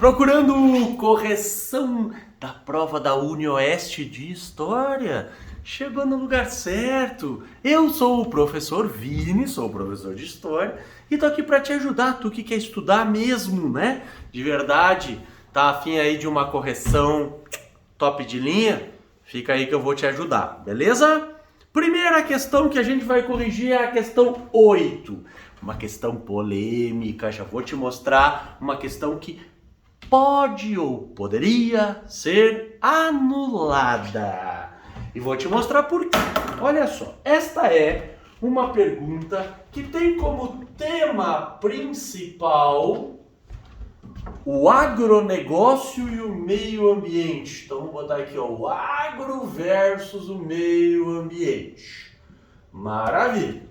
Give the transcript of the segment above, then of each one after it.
Procurando correção da prova da UniOeste de História? Chegou no lugar certo. Eu sou o professor Vini, sou professor de História e tô aqui para te ajudar. Tu que quer estudar mesmo, né? De verdade, tá afim aí de uma correção top de linha? Fica aí que eu vou te ajudar, beleza? Primeira questão que a gente vai corrigir é a questão 8. Uma questão polêmica, já vou te mostrar uma questão que pode ou poderia ser anulada. E vou te mostrar por quê. Olha só, esta é uma pergunta que tem como tema principal o agronegócio e o meio ambiente. Então vamos botar aqui, ó, o agro versus o meio ambiente. Maravilha.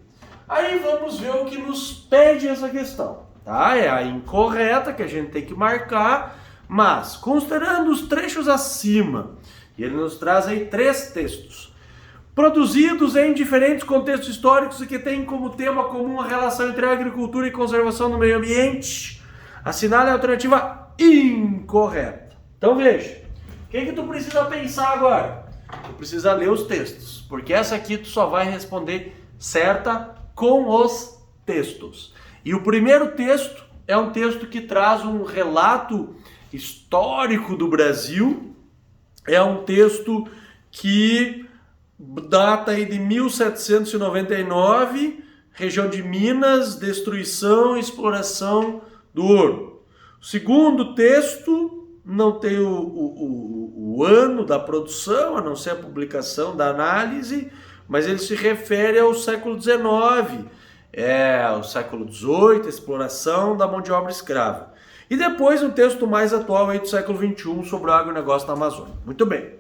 Aí vamos ver o que nos pede essa questão. Tá? É a incorreta que a gente tem que marcar, mas considerando os trechos acima, ele nos traz aí 3 textos, produzidos em diferentes contextos históricos e que têm como tema comum a relação entre a agricultura e conservação do meio ambiente, assinale a alternativa incorreta. Então veja, o que tu precisa pensar agora? Tu precisa ler os textos, porque essa aqui tu só vai responder certa com os textos. E o primeiro texto é um texto que traz um relato histórico do Brasil. É um texto que data aí de 1799, região de Minas, destruição e exploração do ouro. O segundo texto não tem o ano da produção, a não ser a publicação da análise, mas ele se refere ao século XIX. O século XVIII, a exploração da mão de obra escrava. E depois um texto mais atual aí do século XXI sobre o agronegócio na Amazônia. Muito bem.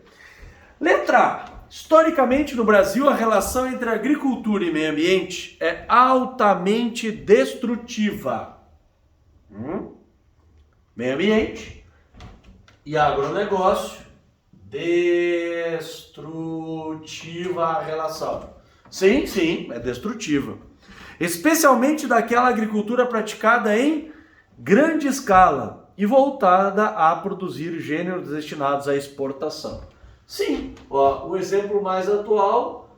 Letra A. Historicamente no Brasil a relação entre agricultura e meio ambiente é altamente destrutiva. Meio ambiente e agronegócio, destrutiva a relação. Sim, é destrutiva. Especialmente daquela agricultura praticada em grande escala e voltada a produzir gêneros destinados à exportação. Sim, o exemplo mais atual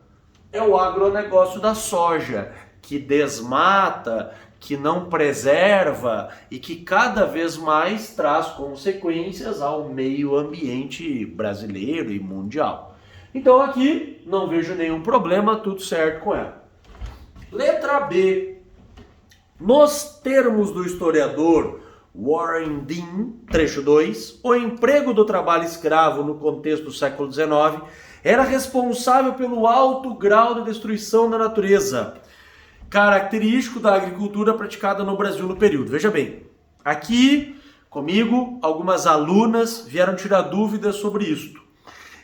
é o agronegócio da soja, que desmata, que não preserva e que cada vez mais traz consequências ao meio ambiente brasileiro e mundial. Então aqui não vejo nenhum problema, tudo certo com ela. Letra B. Nos termos do historiador Warren Dean, trecho 2, o emprego do trabalho escravo no contexto do século XIX era responsável pelo alto grau de destruição da natureza, característico da agricultura praticada no Brasil no período. Veja bem, aqui comigo algumas alunas vieram tirar dúvidas sobre isto.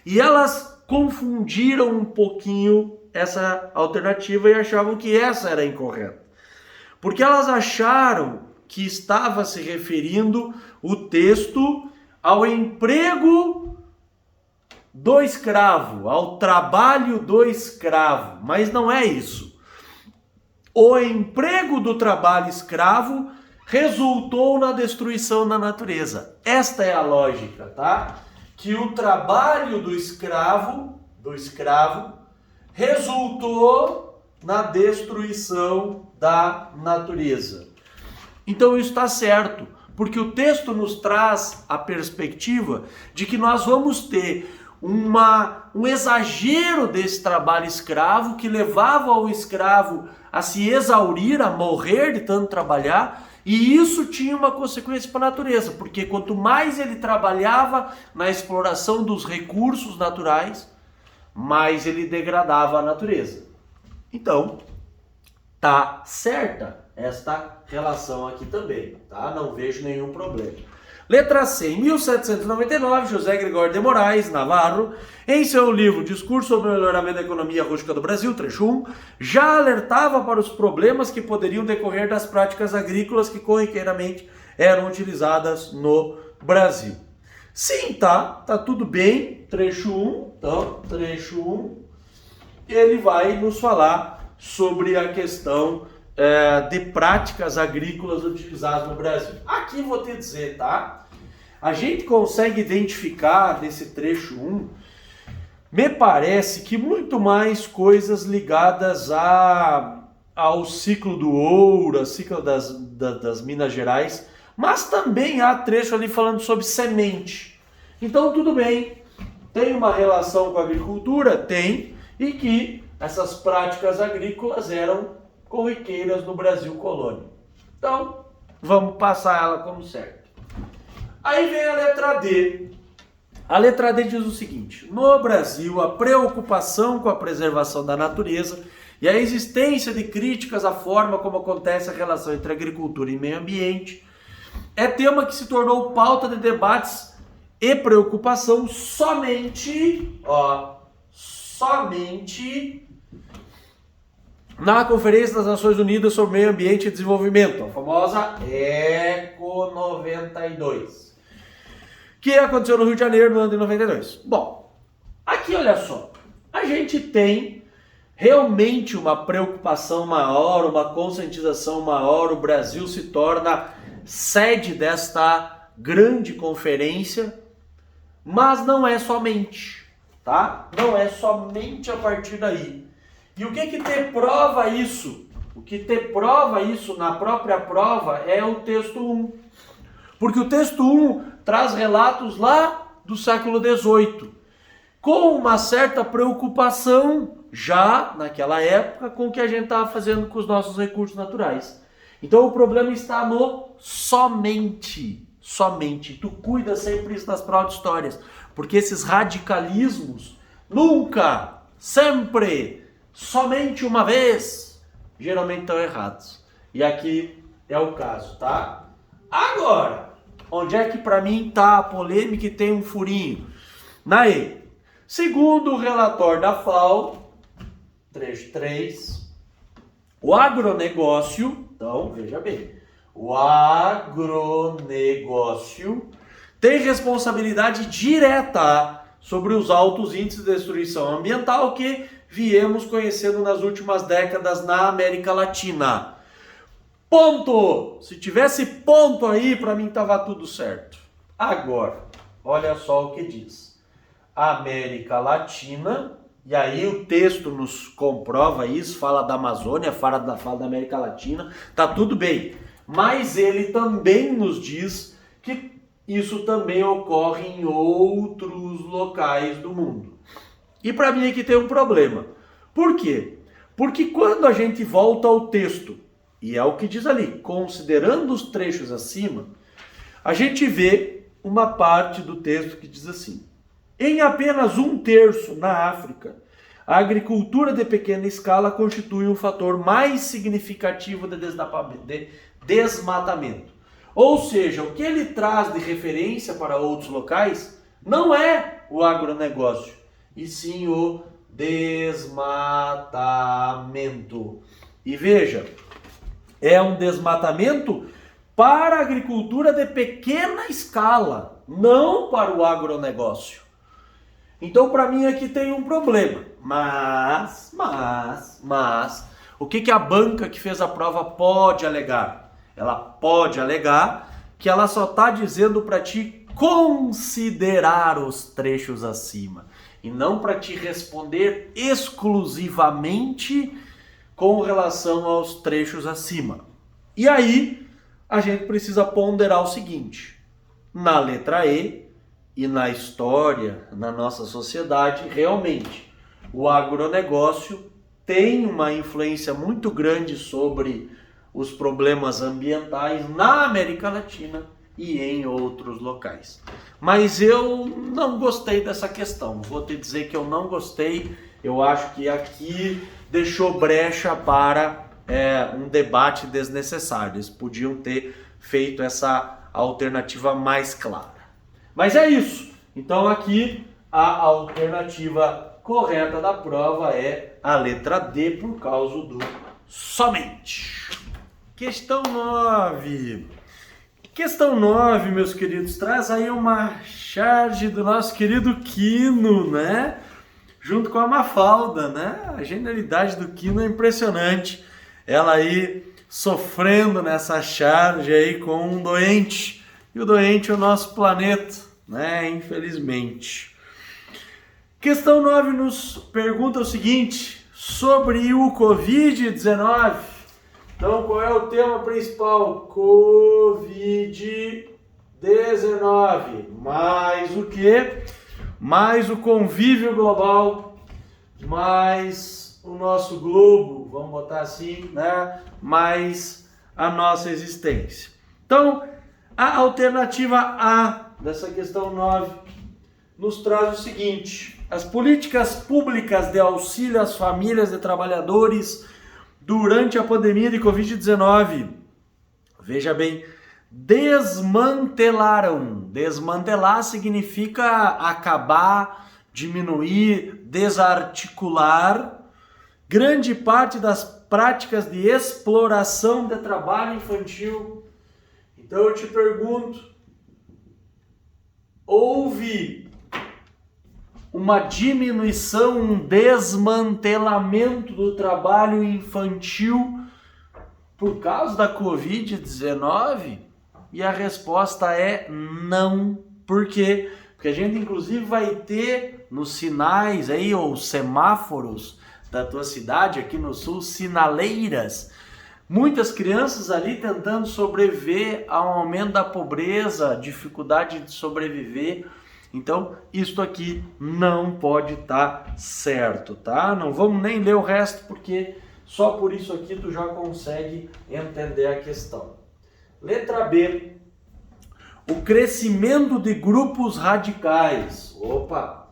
E elas confundiram um pouquinho essa alternativa e achavam que essa era incorreta. Porque elas acharam que estava se referindo o texto ao emprego do escravo, ao trabalho do escravo, mas não é isso. O emprego do trabalho escravo resultou na destruição da natureza. Esta é a lógica, tá? Que o trabalho do escravo resultou na destruição da natureza. Então isso está certo, porque o texto nos traz a perspectiva de que nós vamos ter um exagero desse trabalho escravo que levava o escravo a se exaurir, a morrer de tanto trabalhar, e isso tinha uma consequência para a natureza, porque quanto mais ele trabalhava na exploração dos recursos naturais, mais ele degradava a natureza. Então, tá certa esta relação aqui também, tá? Não vejo nenhum problema. Letra C. Em 1799, José Gregório de Moraes Navarro, em seu livro Discurso sobre o Melhoramento da Economia Rústica do Brasil, trecho 1, já alertava para os problemas que poderiam decorrer das práticas agrícolas que corriqueiramente eram utilizadas no Brasil. Sim, tá tudo bem, trecho 1, então, trecho 1, ele vai nos falar sobre a questão de práticas agrícolas utilizadas no Brasil. Aqui vou te dizer, tá? a gente consegue identificar nesse trecho 1, me parece que muito mais coisas ligadas ao ciclo do ouro, ao ciclo das Minas Gerais, mas também há trecho ali falando sobre semente. Então tudo bem, tem uma relação com a agricultura? Tem, e que essas práticas agrícolas eram corriqueiras no Brasil colônia. Então, vamos passar ela como certo. Aí vem a letra D. A letra D diz o seguinte: no Brasil, a preocupação com a preservação da natureza e a existência de críticas à forma como acontece a relação entre agricultura e meio ambiente é tema que se tornou pauta de debates e preocupação somente na Conferência das Nações Unidas sobre Meio Ambiente e Desenvolvimento, a famosa ECO 92, que aconteceu no Rio de Janeiro no ano de 92. Bom, aqui olha só, a gente tem realmente uma preocupação maior, uma conscientização maior, o Brasil se torna sede desta grande conferência, mas não é somente, tá? Não é somente a partir daí. E o que te prova isso? O que te prova isso na própria prova é o texto 1. Porque o texto 1 traz relatos lá do século XVIII, com uma certa preocupação já naquela época com o que a gente estava fazendo com os nossos recursos naturais. Então o problema está no somente. Somente. Tu cuida sempre isso nas provas de histórias, porque esses radicalismos nunca, sempre, somente uma vez, geralmente estão errados. E aqui é o caso, tá? Agora, onde é que para mim tá a polêmica e tem um furinho? Na E. Segundo o relatório da FAO, trecho 3, o agronegócio, então veja bem, o agronegócio tem responsabilidade direta sobre os altos índices de destruição ambiental que viemos conhecendo nas últimas décadas na América Latina. Ponto! Se tivesse ponto aí, para mim estava tudo certo. Agora, olha só o que diz. América Latina, e aí o texto nos comprova isso, fala da Amazônia, fala da América Latina, tá tudo bem. Mas ele também nos diz que isso também ocorre em outros locais do mundo. E para mim aqui tem um problema. Por quê? Porque quando a gente volta ao texto, e é o que diz ali, considerando os trechos acima, a gente vê uma parte do texto que diz assim: em apenas 1/3 na África, a agricultura de pequena escala constitui um fator mais significativo de desmatamento. Ou seja, o que ele traz de referência para outros locais não é o agronegócio, e sim o desmatamento. E veja, é um desmatamento para a agricultura de pequena escala, não para o agronegócio. Então, para mim, aqui tem um problema. Mas, o que a banca que fez a prova pode alegar? Ela pode alegar que ela só está dizendo para ti considerar os trechos acima e não para te responder exclusivamente com relação aos trechos acima. E aí, a gente precisa ponderar o seguinte: na letra E e na história, na nossa sociedade, realmente, o agronegócio tem uma influência muito grande sobre os problemas ambientais na América Latina e em outros locais. Mas eu não gostei dessa questão, vou te dizer que eu não gostei. Eu acho que aqui deixou brecha para um debate desnecessário. Eles podiam ter feito essa alternativa mais clara. Mas é isso. Então aqui a alternativa correta da prova é a letra D, por causa do somente. Questão 9. Questão 9, meus queridos, traz aí uma charge do nosso querido Quino, né? Junto com a Mafalda, né? A genialidade do Quino é impressionante. Ela aí sofrendo nessa charge aí com um doente e o doente é o nosso planeta, né? Infelizmente. Questão 9 nos pergunta o seguinte, sobre o Covid-19. Então, qual é o tema principal? Covid-19. Mais o quê? Mais o convívio global, mais o nosso globo, vamos botar assim, né? Mais a nossa existência. Então, a alternativa A dessa questão 9 nos traz o seguinte: as políticas públicas de auxílio às famílias de trabalhadores durante a pandemia de Covid-19, veja bem, desmantelaram. Desmantelar significa acabar, diminuir, desarticular grande parte das práticas de exploração de trabalho infantil. Então eu te pergunto, houve uma diminuição, um desmantelamento do trabalho infantil por causa da Covid-19? E a resposta é não. Por quê? Porque a gente inclusive vai ter nos sinais aí, ou semáforos da tua cidade, aqui no sul, sinaleiras, muitas crianças ali tentando sobreviver ao aumento da pobreza, dificuldade de sobreviver. Então, isto aqui não pode estar certo, tá? Não vamos nem ler o resto, porque só por isso aqui tu já consegue entender a questão. Letra B. O crescimento de grupos radicais. Opa!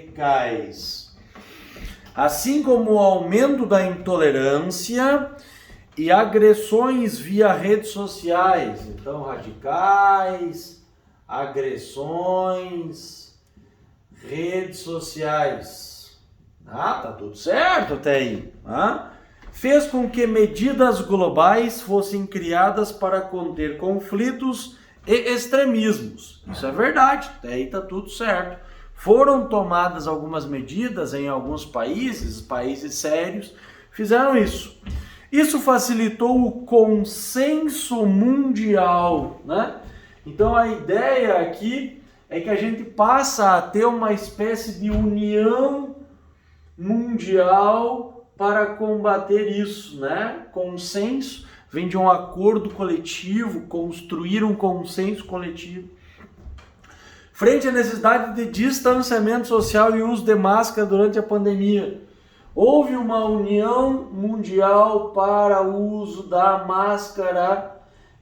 Radicais. Assim como o aumento da intolerância e agressões via redes sociais. Então, radicais, agressões, redes sociais. Tá tudo certo até aí. Fez com que medidas globais fossem criadas para conter conflitos e extremismos. Isso é verdade, até aí tá tudo certo. Foram tomadas algumas medidas em alguns países sérios, fizeram isso. Isso facilitou o consenso mundial, né? Então a ideia aqui é que a gente passa a ter uma espécie de união mundial para combater isso, né? Consenso vem de um acordo coletivo, construir um consenso coletivo. Frente à necessidade de distanciamento social e uso de máscara durante a pandemia, houve uma união mundial para o uso da máscara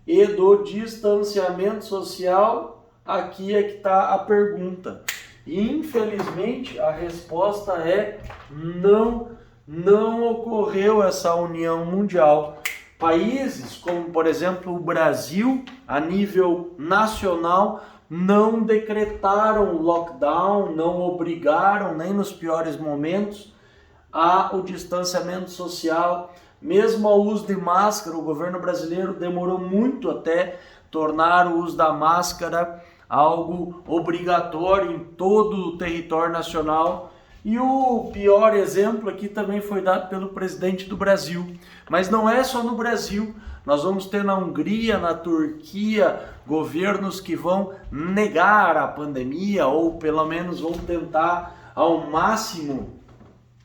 e do distanciamento social. Aqui é que está a pergunta. E, infelizmente, a resposta é não. Não ocorreu essa união mundial. Países como, por exemplo, o Brasil, a nível nacional, não decretaram lockdown, não obrigaram, nem nos piores momentos, o distanciamento social. Mesmo ao uso de máscara, o governo brasileiro demorou muito até tornar o uso da máscara algo obrigatório em todo o território nacional. E o pior exemplo aqui também foi dado pelo presidente do Brasil. Mas não é só no Brasil. Nós vamos ter na Hungria, na Turquia, governos que vão negar a pandemia ou pelo menos vão tentar ao máximo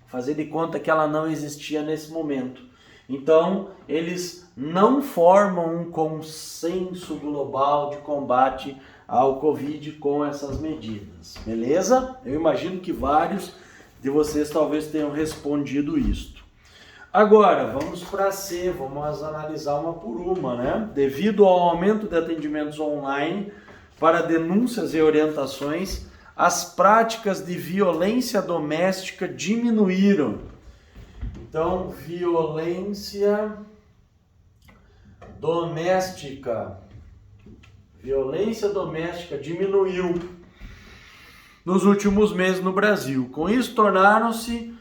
fazer de conta que ela não existia nesse momento. Então, eles não formam um consenso global de combate ao Covid com essas medidas. Beleza? Eu imagino que vários de vocês talvez tenham respondido isto. Agora, vamos para C, vamos analisar uma por uma, né? Devido ao aumento de atendimentos online para denúncias e orientações, as práticas de violência doméstica diminuíram. Então, violência doméstica diminuiu nos últimos meses no Brasil. Com isso, tornaram-se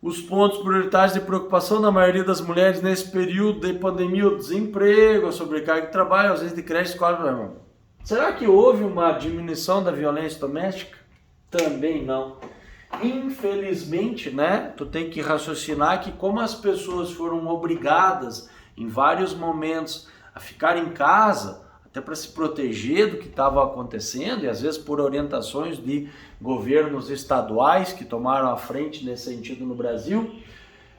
os pontos prioritários de preocupação da maioria das mulheres nesse período de pandemia: o desemprego, a sobrecarga de trabalho, a ausência de creche, escola. Será que houve uma diminuição da violência doméstica? Também não. Infelizmente, né, tu tem que raciocinar que como as pessoas foram obrigadas em vários momentos a ficar em casa, até para se proteger do que estava acontecendo, e às vezes por orientações de governos estaduais que tomaram a frente nesse sentido no Brasil,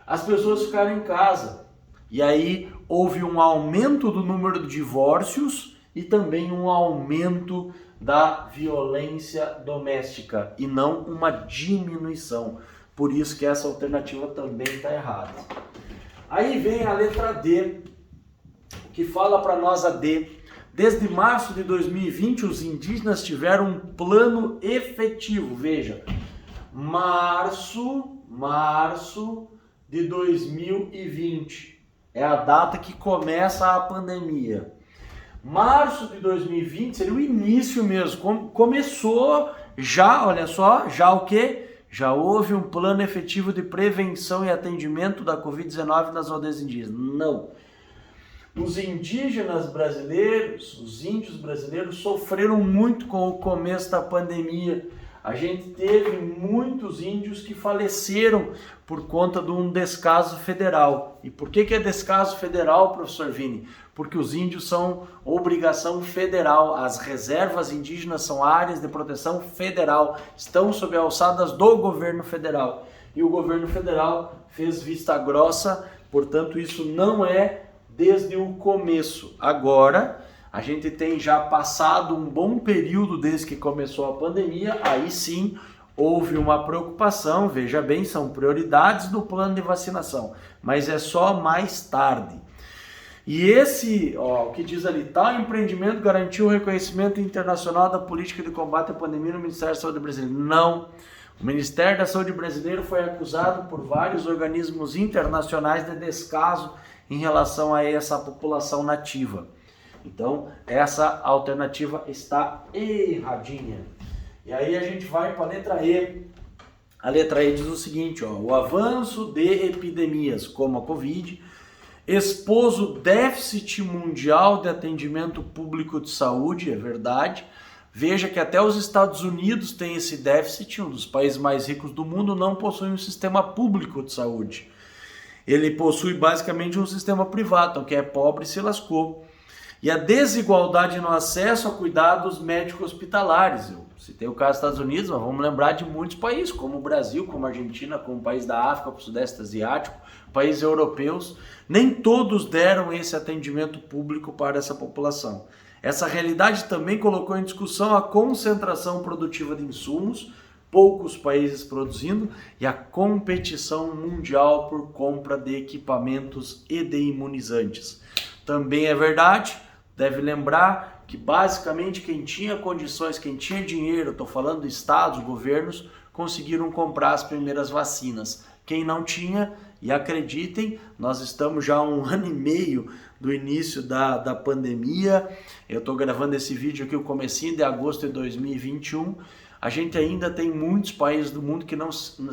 as pessoas ficaram em casa. E aí houve um aumento do número de divórcios e também um aumento da violência doméstica e não uma diminuição. Por isso que essa alternativa também está errada. Aí vem a letra D, que fala para nós a D. Desde março de 2020, os indígenas tiveram um plano efetivo. Veja, março de 2020 é a data que começa a pandemia. Março de 2020 seria o início mesmo. Começou já, olha só, já o quê? Já houve um plano efetivo de prevenção e atendimento da Covid-19 nas aldeias indígenas. Não. Os indígenas brasileiros, os índios brasileiros sofreram muito com o começo da pandemia. A gente teve muitos índios que faleceram por conta de um descaso federal. E por que é descaso federal, professor Vini? Porque os índios são obrigação federal. As reservas indígenas são áreas de proteção federal. Estão sob alçadas do governo federal. E o governo federal fez vista grossa, portanto isso não é desde o começo. Agora, a gente tem já passado um bom período desde que começou a pandemia, aí sim houve uma preocupação, veja bem, são prioridades do plano de vacinação, mas é só mais tarde. E esse, o que diz ali, tal empreendimento garantiu o reconhecimento internacional da política de combate à pandemia no Ministério da Saúde brasileiro. Não. O Ministério da Saúde brasileiro foi acusado por vários organismos internacionais de descaso em relação a essa população nativa. Então, essa alternativa está erradinha. E aí a gente vai para a letra E. A letra E diz o seguinte, o avanço de epidemias como a Covid expôs o déficit mundial de atendimento público de saúde, é verdade. Veja que até os Estados Unidos têm esse déficit, um dos países mais ricos do mundo não possui um sistema público de saúde. Ele possui basicamente um sistema privado, então quem é pobre se lascou. E a desigualdade no acesso a cuidados médico-hospitalares. Eu citei o caso dos Estados Unidos, mas vamos lembrar de muitos países, como o Brasil, como a Argentina, como o país da África, o Sudeste Asiático, países europeus. Nem todos deram esse atendimento público para essa população. Essa realidade também colocou em discussão a concentração produtiva de insumos, poucos países produzindo, e a competição mundial por compra de equipamentos e de imunizantes. Também é verdade, deve lembrar que basicamente quem tinha condições, quem tinha dinheiro, estou falando de estados, governos, conseguiram comprar as primeiras vacinas. Quem não tinha, e acreditem, nós estamos já há 1 ano e meio do início da pandemia, eu estou gravando esse vídeo aqui no comecinho de agosto de 2021, a gente ainda tem muitos países do mundo que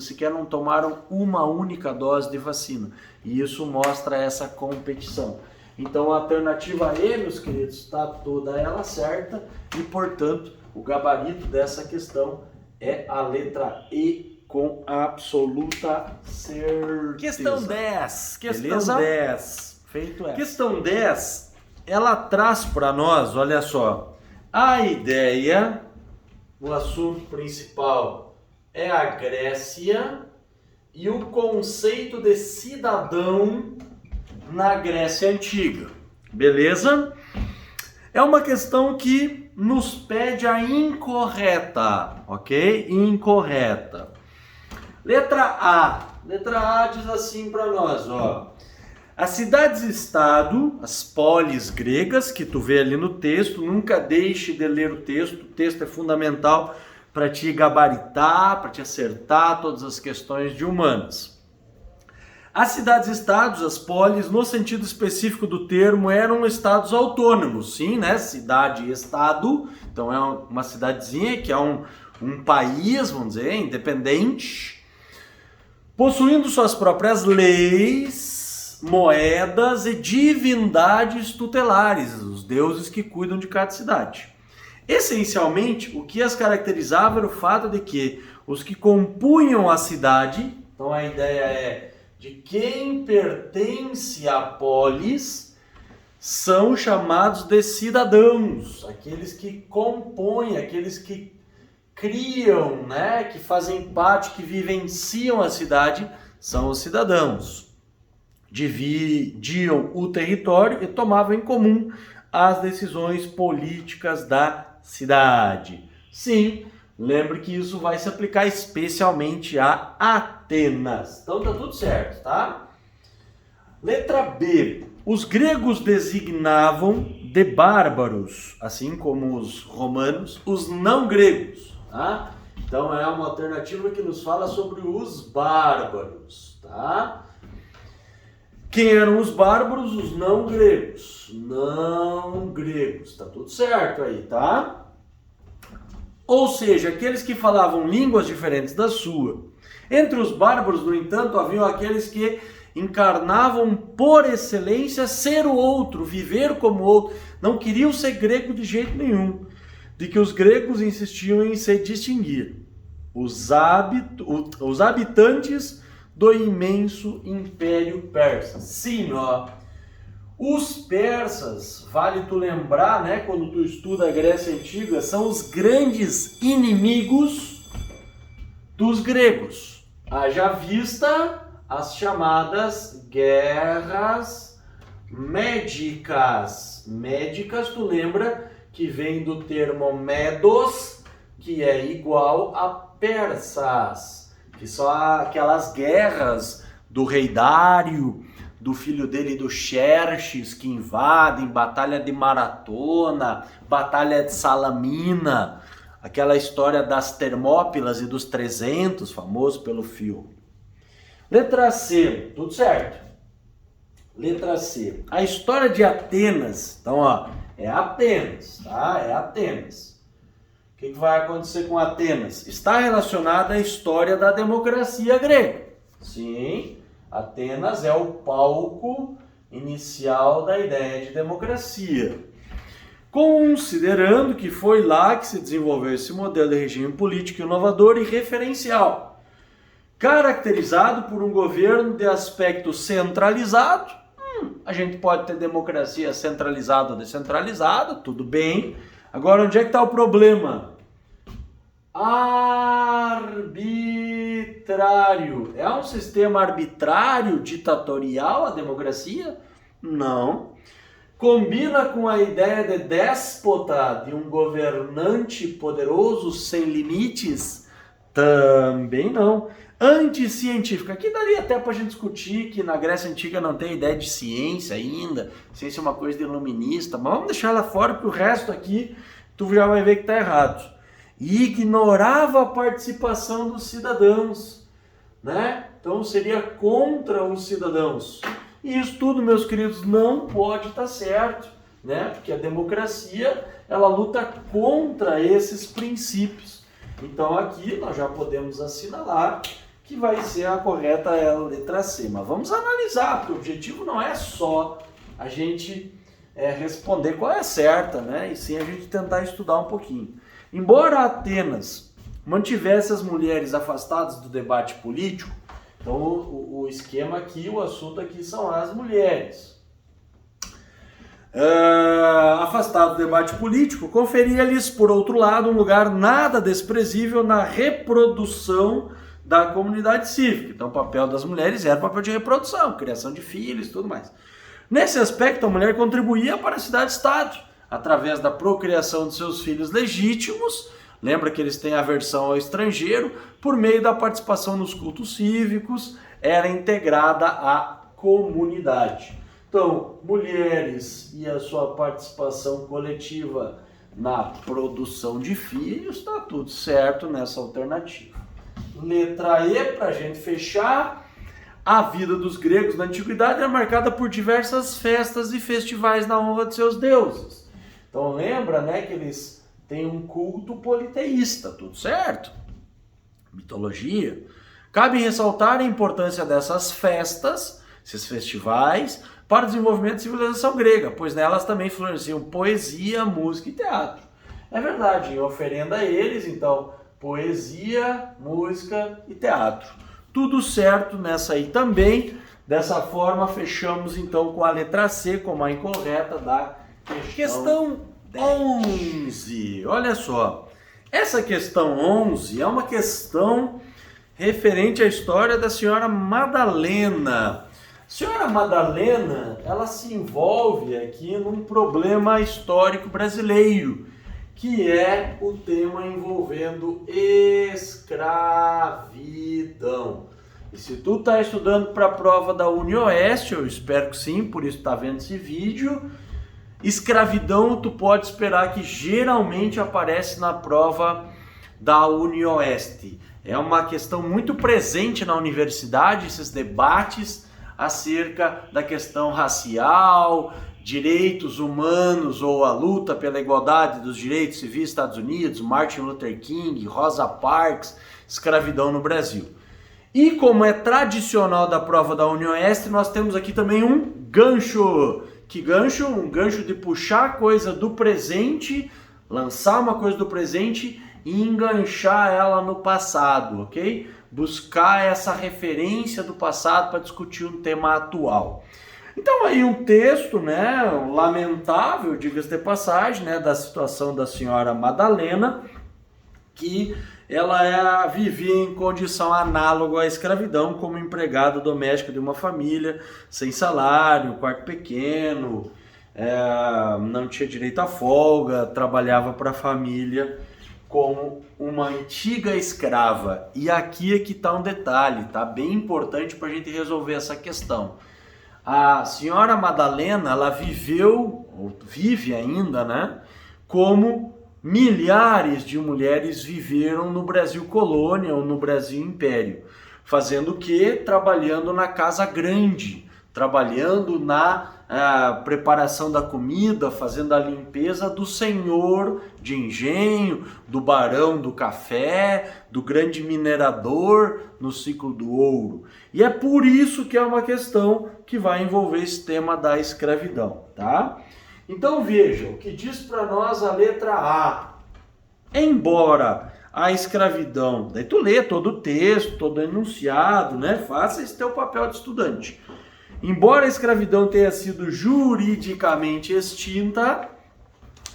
sequer não tomaram uma única dose de vacina, e isso mostra essa competição. Então a alternativa E, meus queridos, está toda ela certa e, portanto, o gabarito dessa questão é a letra E com absoluta certeza. Questão 10. Beleza? 10. Feito essa. Questão 10, ela traz para nós, olha só, a ideia, o assunto principal é a Grécia e o conceito de cidadão na Grécia Antiga, beleza? É uma questão que nos pede a incorreta, ok? Incorreta. Letra A. Letra A diz assim para nós, as cidades-estado, as polis gregas, que tu vê ali no texto, nunca deixe de ler o texto é fundamental para te gabaritar, para te acertar todas as questões de humanas. As cidades-estados, as polis, no sentido específico do termo, eram estados autônomos, sim, né? Cidade e estado, então é uma cidadezinha que é um país, vamos dizer, independente, possuindo suas próprias leis, moedas e divindades tutelares, os deuses que cuidam de cada cidade. Essencialmente, o que as caracterizava era o fato de que os que compunham a cidade, então a ideia é de quem pertence à polis, são chamados de cidadãos, aqueles que compõem, aqueles que criam, né, que fazem parte, que vivenciam a cidade, são os cidadãos. Dividiam o território e tomavam em comum as decisões políticas da cidade. Sim, lembre que isso vai se aplicar especialmente a Atenas. Então tá tudo certo, tá? Letra B. Os gregos designavam de bárbaros, assim como os romanos, os não gregos, tá? Então é uma alternativa que nos fala sobre os bárbaros, tá? Quem eram os bárbaros? Os não gregos. Não gregos, tá tudo certo aí, tá? Ou seja, aqueles que falavam línguas diferentes da sua. Entre os bárbaros, no entanto, haviam aqueles que encarnavam por excelência ser o outro, viver como outro. Não queriam ser grego de jeito nenhum. De que os gregos insistiam em se distinguir. Os habitantes do imenso Império Persa. Sim, ó. Os persas, vale tu lembrar, né, quando tu estuda a Grécia Antiga, são os grandes inimigos dos gregos. Haja vista as chamadas guerras médicas. Médicas, tu lembra que vem do termo medos, que é igual a persas, que são aquelas guerras do rei Dário, do filho dele, do Xerxes, que invadem, batalha de Maratona, batalha de Salamina, aquela história das Termópilas e dos 300, famoso pelo filme. Letra C, tudo certo. Letra C, a história de Atenas, então ó, é Atenas, tá? É Atenas. O que vai acontecer com Atenas? Está relacionada à história da democracia grega. Sim, Atenas é o palco inicial da ideia de democracia. Considerando que foi lá que se desenvolveu esse modelo de regime político inovador e referencial, caracterizado por um governo de aspecto centralizado. A gente pode ter democracia centralizada ou descentralizada, tudo bem. Agora, onde é que está o problema? Arbitrário. É um sistema arbitrário, ditatorial a democracia? Não. Combina com a ideia de déspota, de um governante poderoso sem limites? Também não. Anticientífica. Aqui daria até para a gente discutir que na Grécia Antiga não tem ideia de ciência ainda. Ciência é uma coisa de iluminista, mas vamos deixar ela fora, porque o resto aqui tu já vai ver que está errado. E ignorava a participação dos cidadãos, né? Então seria contra os cidadãos. E isso tudo, meus queridos, não pode estar certo, né? Porque a democracia, ela luta contra esses princípios. Então aqui nós já podemos assinalar que vai ser a correta a letra C. Mas vamos analisar, porque o objetivo não é só a gente responder qual é a certa, né? E sim a gente tentar estudar um pouquinho. Embora Atenas mantivesse as mulheres afastadas do debate político, então o esquema aqui, o assunto aqui são as mulheres. Afastado do debate político, conferia-lhes, por outro lado, um lugar nada desprezível na reprodução da comunidade cívica. Então o papel das mulheres era o papel de reprodução, criação de filhos e tudo mais. Nesse aspecto, a mulher contribuía para a cidade-estado, através da procriação de seus filhos legítimos. Lembra que eles têm aversão ao estrangeiro, por meio da participação nos cultos cívicos, era integrada à comunidade. Então, mulheres e a sua participação coletiva na produção de filhos, está tudo certo nessa alternativa. Letra E, para a gente fechar, a vida dos gregos na antiguidade era marcada por diversas festas e festivais na honra de seus deuses. Então lembra, né, que eles têm um culto politeísta, tudo certo? Mitologia. Cabe ressaltar a importância dessas festas, esses festivais, para o desenvolvimento da civilização grega, pois nelas também floresciam poesia, música e teatro. É verdade, em oferenda a eles, então, poesia, música e teatro. Tudo certo nessa aí também. Dessa forma, fechamos então com a letra C como a incorreta da questão 11. Olha só, essa questão 11 é uma questão referente à história da senhora Madalena. A senhora Madalena, ela se envolve aqui num problema histórico brasileiro, que é o tema envolvendo escravidão. E se tu está estudando para a prova da UniOeste, eu espero que sim, por isso está vendo esse vídeo, escravidão tu pode esperar que geralmente aparece na prova da UniOeste. É uma questão muito presente na universidade, esses debates acerca da questão racial, direitos humanos ou a luta pela igualdade dos direitos civis nos Estados Unidos, Martin Luther King, Rosa Parks, escravidão no Brasil. E como é tradicional da prova da UniOeste, nós temos aqui também um gancho. Que gancho? Um gancho de puxar coisa do presente, lançar uma coisa do presente e enganchar ela no passado, ok? Buscar essa referência do passado para discutir um tema atual. Então aí um texto, né, lamentável, diga-se de passagem, né, da situação da senhora Madalena, que ela vivia em condição análoga à escravidão, como empregada doméstica de uma família, sem salário, quarto pequeno, não tinha direito à folga, trabalhava para a família como uma antiga escrava. E aqui é que está um detalhe, tá? Bem importante para a gente resolver essa questão. A senhora Madalena, ela viveu, ou vive ainda, né, como milhares de mulheres viveram no Brasil colônia ou no Brasil império. Fazendo o quê? Trabalhando na casa grande, trabalhando na preparação da comida, fazendo a limpeza do senhor de engenho, do barão do café, do grande minerador no ciclo do ouro. E é por isso que é uma questão que vai envolver esse tema da escravidão, tá? Então veja, o que diz para nós a letra A. Embora a escravidão, daí tu lê todo o texto, todo o enunciado, né? Faça esse teu papel de estudante. Embora a escravidão tenha sido juridicamente extinta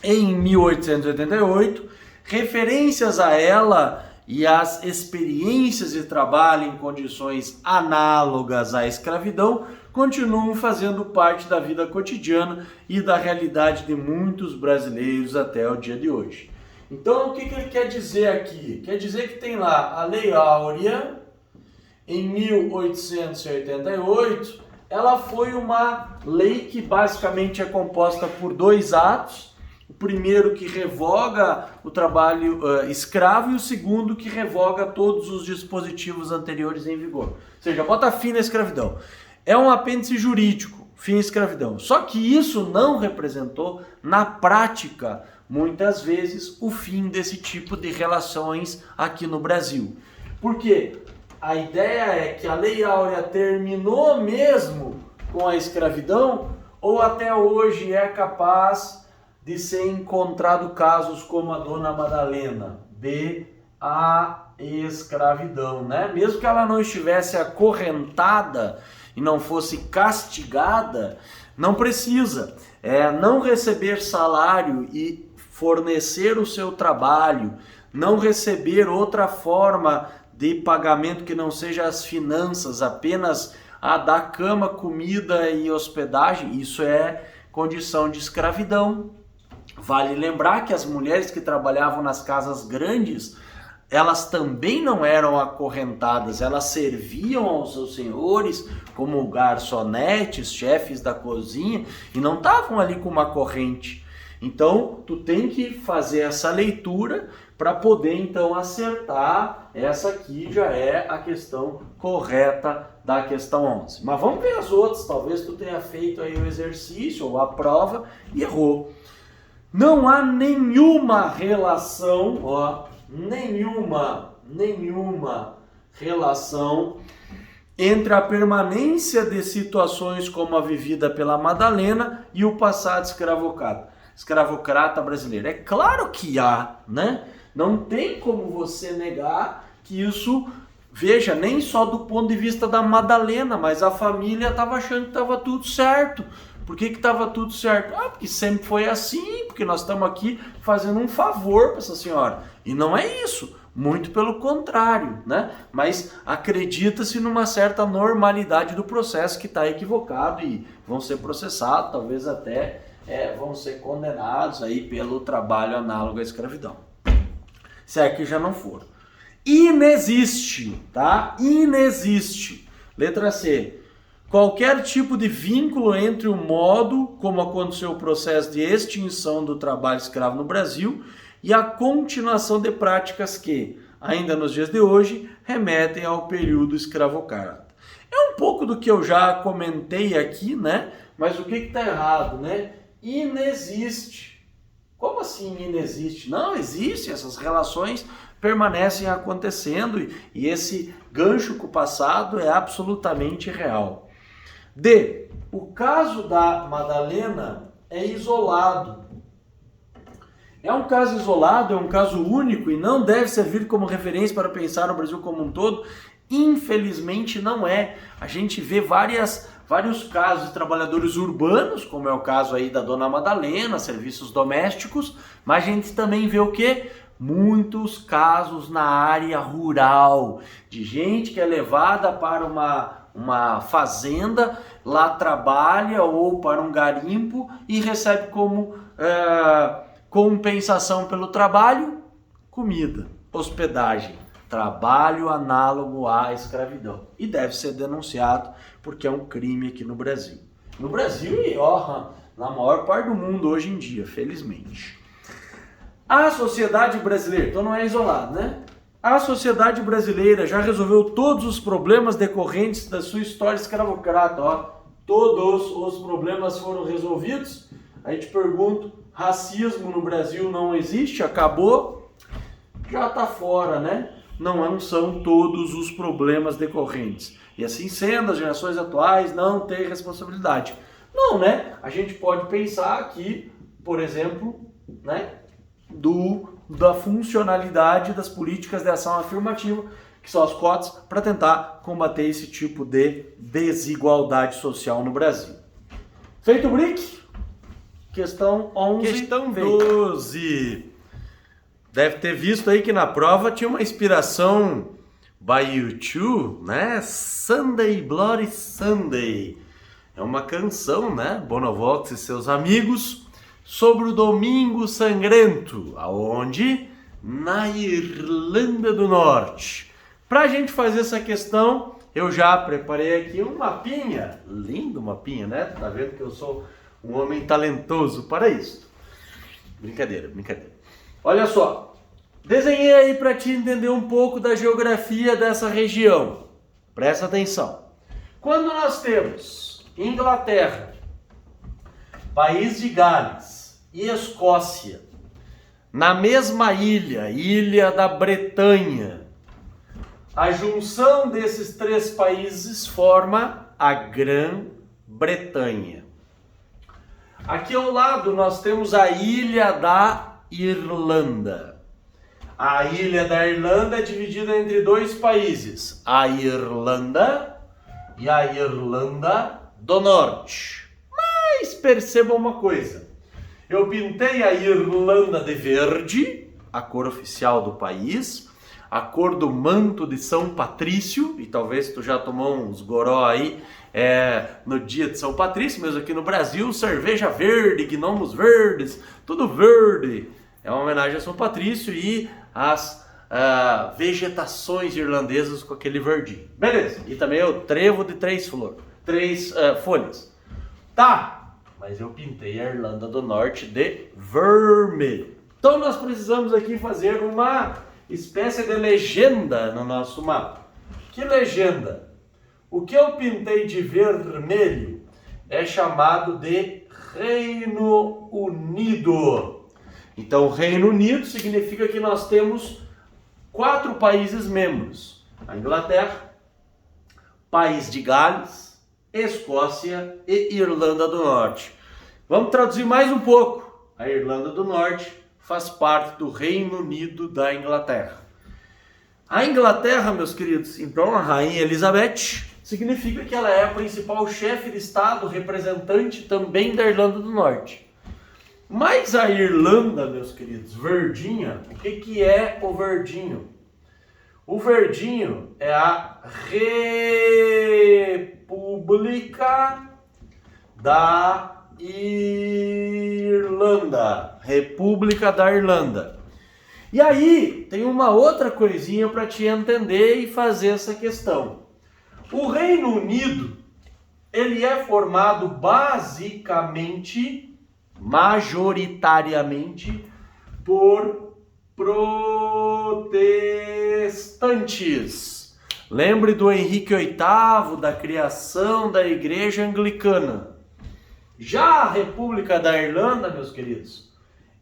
em 1888, referências a ela e as experiências de trabalho em condições análogas à escravidão continuam fazendo parte da vida cotidiana e da realidade de muitos brasileiros até o dia de hoje. Então, o que ele quer dizer aqui? Quer dizer que tem lá a Lei Áurea, em 1888, ela foi uma lei que basicamente é composta por dois atos. O primeiro que revoga o trabalho escravo e o segundo que revoga todos os dispositivos anteriores em vigor. Ou seja, bota fim na escravidão. É um apêndice jurídico, fim à escravidão. Só que isso não representou, na prática, muitas vezes, o fim desse tipo de relações aqui no Brasil. Por quê? A ideia é que a Lei Áurea terminou mesmo com a escravidão ou até hoje é capaz de ser encontrado casos como a Dona Madalena, de a escravidão, né? Mesmo que ela não estivesse acorrentada e não fosse castigada, não precisa. Não receber salário e fornecer o seu trabalho, não receber outra forma de pagamento que não seja as finanças, apenas a dar cama, comida e hospedagem, isso é condição de escravidão. Vale lembrar que as mulheres que trabalhavam nas casas grandes, elas também não eram acorrentadas, elas serviam aos seus senhores como garçonetes, chefes da cozinha, e não estavam ali com uma corrente. Então, tu tem que fazer essa leitura para poder então acertar. Essa aqui já é a questão correta da questão 11. Mas vamos ver as outras, talvez tu tenha feito aí o exercício ou a prova e errou. Não há nenhuma relação, nenhuma relação entre a permanência de situações como a vivida pela Madalena e o passado escravocrata brasileiro. É claro que há, né? Não tem como você negar que isso veja, nem só do ponto de vista da Madalena, mas a família estava achando que estava tudo certo. Por que estava tudo certo? Ah, porque sempre foi assim, porque nós estamos aqui fazendo um favor para essa senhora. E não é isso, muito pelo contrário, né? Mas acredita-se numa certa normalidade do processo que está equivocado e vão ser processados, talvez até vão ser condenados aí pelo trabalho análogo à escravidão. Se é que já não foram. Inexiste, tá? Inexiste. Letra C. Qualquer tipo de vínculo entre o modo como aconteceu o processo de extinção do trabalho escravo no Brasil e a continuação de práticas que, ainda nos dias de hoje, remetem ao período escravocrata. É um pouco do que eu já comentei aqui, né? Mas o que está errado, né? Inexiste. Como assim inexiste? Não, existe, essas relações permanecem acontecendo e esse gancho com o passado é absolutamente real. D. O caso da Madalena é isolado. É um caso isolado, é um caso único e não deve servir como referência para pensar no Brasil como um todo. Infelizmente não é. A gente vê vários casos de trabalhadores urbanos, como é o caso aí da dona Madalena, serviços domésticos, mas a gente também vê o quê? Muitos casos na área rural, de gente que é levada para uma fazenda, lá trabalha ou para um garimpo e recebe como compensação pelo trabalho, comida, hospedagem, trabalho análogo à escravidão. E deve ser denunciado porque é um crime aqui no Brasil. No Brasil e na maior parte do mundo hoje em dia, felizmente. A sociedade brasileira, então não é isolado, né? A sociedade brasileira já resolveu todos os problemas decorrentes da sua história escravocrata. Todos os problemas foram resolvidos? Aí te pergunto, racismo no Brasil não existe? Acabou? Já está fora, né? Não são todos os problemas decorrentes. E assim sendo, as gerações atuais não têm responsabilidade. Não, né? A gente pode pensar aqui, por exemplo, né? Da funcionalidade das políticas de ação afirmativa, que são as cotas, para tentar combater esse tipo de desigualdade social no Brasil. Feito o brick? Questão 11. Questão 12. Deve ter visto aí que na prova tinha uma inspiração by U2, né? Sunday Bloody Sunday. É uma canção, né? Bonovox e seus amigos, sobre o Domingo Sangrento, aonde? Na Irlanda do Norte. Para a gente fazer essa questão, eu já preparei aqui um mapinha, lindo mapinha, né? Tá vendo que eu sou um homem talentoso para isso. Brincadeira. Olha só, desenhei aí para te entender um pouco da geografia dessa região. Presta atenção. Quando nós temos Inglaterra, País de Gales e Escócia, na mesma ilha da Bretanha, a junção desses três países forma a Grã-Bretanha. Aqui ao lado nós temos a ilha da Irlanda. A ilha da Irlanda é dividida entre dois países, a Irlanda e a Irlanda do Norte. Mas percebam uma coisa, eu pintei a Irlanda de verde, a cor oficial do país, a cor do manto de São Patrício, e talvez tu já tomou uns goró aí no dia de São Patrício, mesmo aqui no Brasil, cerveja verde, gnomos verdes, tudo verde. É uma homenagem a São Patrício e às vegetações irlandesas com aquele verdinho. Beleza, e também o trevo de três folhas. Tá, mas eu pintei a Irlanda do Norte de vermelho. Então nós precisamos aqui fazer uma espécie de legenda no nosso mapa. Que legenda? O que eu pintei de vermelho é chamado de Reino Unido. Então, Reino Unido significa que nós temos 4 países membros: a Inglaterra, País de Gales, Escócia e Irlanda do Norte. Vamos traduzir mais um pouco. A Irlanda do Norte faz parte do Reino Unido da Inglaterra. A Inglaterra, meus queridos, então a Rainha Elizabeth, significa que ela é a principal chefe de Estado, representante também da Irlanda do Norte. Mas a Irlanda, meus queridos, verdinha, o que é o verdinho? O verdinho é a República da Irlanda. República da Irlanda. E aí, tem uma outra coisinha para te entender e fazer essa questão. O Reino Unido, ele é formado basicamente, majoritariamente, por protestantes. Lembre do Henrique VIII, da criação da Igreja Anglicana. Já a República da Irlanda, meus queridos,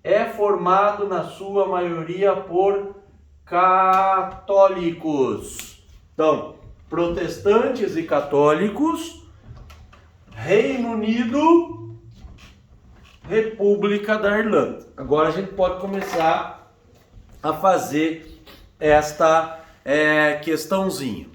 é formado na sua maioria por católicos. Então, protestantes e católicos, Reino Unido, República da Irlanda. Agora a gente pode começar a fazer esta questãozinha.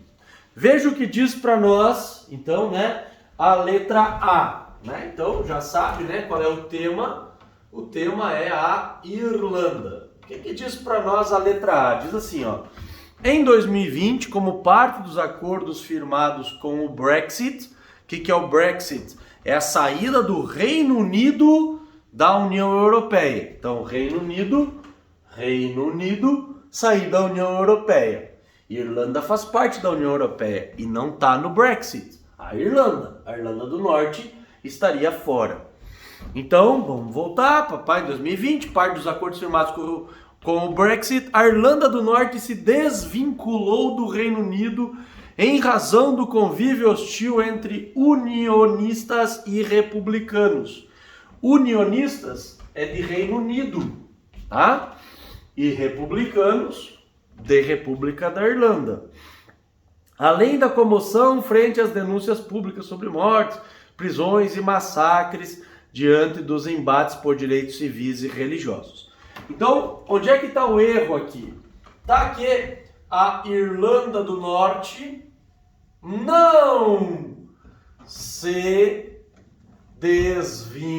Veja o que diz para nós, então, né, a letra A. Né? Então, já sabe, né, qual é o tema. O tema é a Irlanda. O que diz para nós a letra A? Diz assim, ó. Em 2020, como parte dos acordos firmados com o Brexit, o que é o Brexit? É a saída do Reino Unido da União Europeia. Então, Reino Unido, sair da União Europeia. Irlanda faz parte da União Europeia e não está no Brexit. A Irlanda do Norte, estaria fora. Então, vamos voltar, papai, em 2020, parte dos acordos firmados com o Brexit, a Irlanda do Norte se desvinculou do Reino Unido em razão do convívio hostil entre unionistas e republicanos. Unionistas é de Reino Unido, tá? E republicanos de República da Irlanda. Além da comoção frente às denúncias públicas sobre mortes, prisões e massacres diante dos embates por direitos civis e religiosos. Então, onde é que está o erro aqui? Está que a Irlanda do Norte não se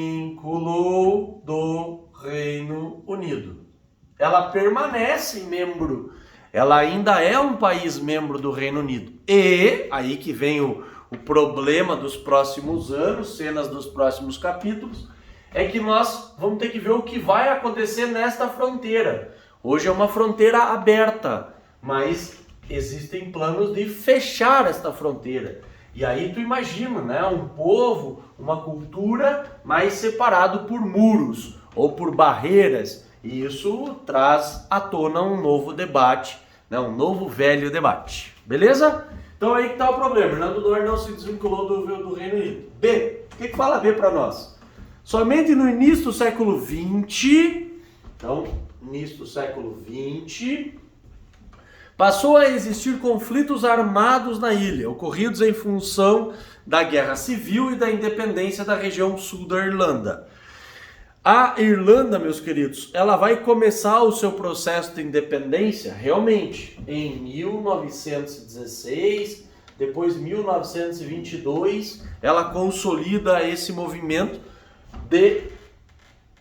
desvinculou do Reino Unido. Ela permanece membro, ela ainda é um país membro do Reino Unido. E aí que vem o problema dos próximos anos, cenas dos próximos capítulos, é que nós vamos ter que ver o que vai acontecer nesta fronteira. Hoje é uma fronteira aberta, mas existem planos de fechar esta fronteira. E aí tu imagina, né, um povo, uma cultura mais separado por muros ou por barreiras, e isso traz à tona um novo debate, né, um novo velho debate. Beleza? Então aí que está o problema. Irlanda do Norte não se desvinculou do Reino Unido. B. O que fala B para nós? Somente no início do século XX, então, início do século XX, passou a existir conflitos armados na ilha, ocorridos em função da Guerra Civil e da independência da região sul da Irlanda. A Irlanda, meus queridos, ela vai começar o seu processo de independência realmente em 1916, depois 1922, ela consolida esse movimento de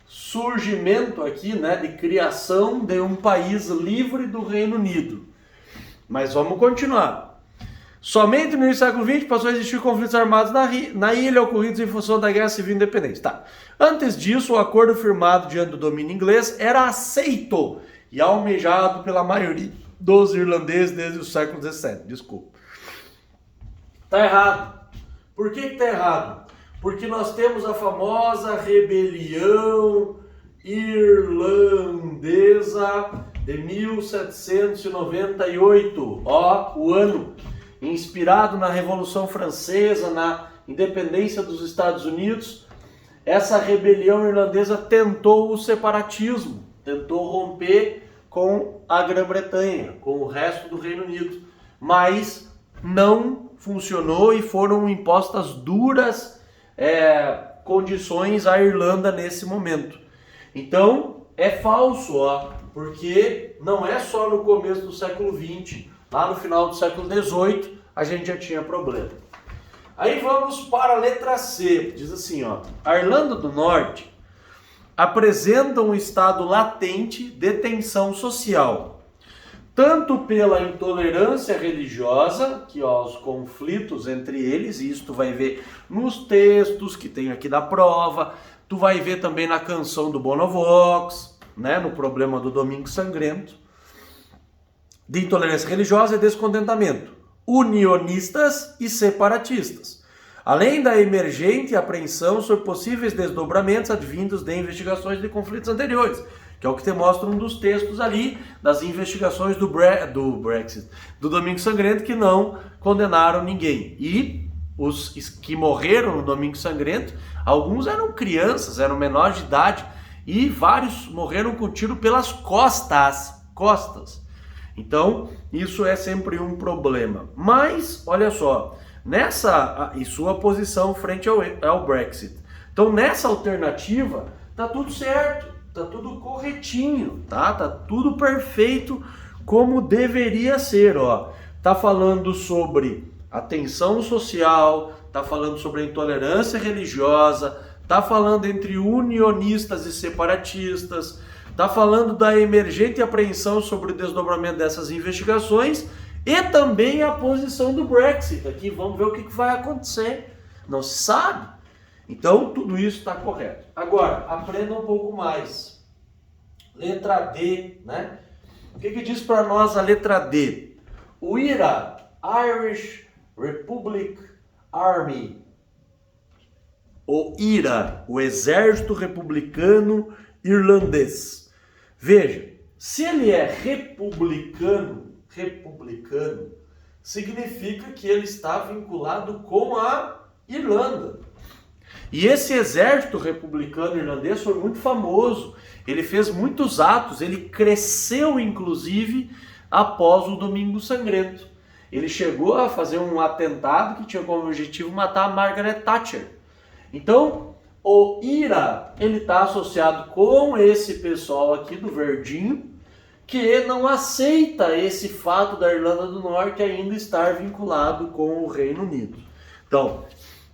surgimento aqui, né, de criação de um país livre do Reino Unido. Mas vamos continuar. Somente no início do século XX passou a existir conflitos armados na ilha ocorridos em função da Guerra Civil Independente. Tá. Antes disso, o acordo firmado diante do domínio inglês era aceito e almejado pela maioria dos irlandeses desde o século XVII. Desculpa. Tá errado. Por que tá errado? Porque nós temos a famosa rebelião irlandesa de 1798. Ó, o ano. Inspirado na Revolução Francesa, na independência dos Estados Unidos, essa rebelião irlandesa tentou o separatismo, tentou romper com a Grã-Bretanha, com o resto do Reino Unido, mas não funcionou e foram impostas duras condições à Irlanda nesse momento. Então, é falso, ó. porque não é só no começo do século XX, lá no final do século XVIII a gente já tinha problema. Aí vamos para a letra C, diz assim, ó, a Irlanda do Norte apresenta um estado latente de tensão social, tanto pela intolerância religiosa, que ó, os conflitos entre eles, e isso tu vai ver nos textos que tem aqui da prova, tu vai ver também na canção do Bonovox, né, no problema do Domingo Sangrento, de intolerância religiosa e descontentamento, unionistas e separatistas, além da emergente apreensão sobre possíveis desdobramentos advindos de investigações de conflitos anteriores, que é o que te mostra um dos textos ali, das investigações do Brexit, do Domingo Sangrento, que não condenaram ninguém. E os que morreram no Domingo Sangrento, alguns eram crianças, eram menores de idade, e vários morreram com tiro pelas costas. Então, isso é sempre um problema. Mas, olha só, e sua posição frente ao Brexit. Então, nessa alternativa, tá tudo certo, tá tudo corretinho, tá? Tá tudo perfeito como deveria ser, ó. Tá falando sobre a tensão social, tá falando sobre a intolerância religiosa, tá falando entre unionistas e separatistas, tá falando da emergente apreensão sobre o desdobramento dessas investigações e também a posição do Brexit. Aqui vamos ver o que vai acontecer. Não se sabe. Então, tudo isso está correto. Agora, aprenda um pouco mais. Letra D, né? O que diz para nós a letra D? O IRA, Irish Republic Army. O IRA, o Exército Republicano Irlandês. Veja, se ele é republicano, significa que ele está vinculado com a Irlanda. E esse exército republicano irlandês foi muito famoso, ele fez muitos atos, ele cresceu inclusive após o Domingo Sangrento. Ele chegou a fazer um atentado que tinha como objetivo matar a Margaret Thatcher. Então, o IRA, ele está associado com esse pessoal aqui do verdinho, que não aceita esse fato da Irlanda do Norte ainda estar vinculado com o Reino Unido. Então,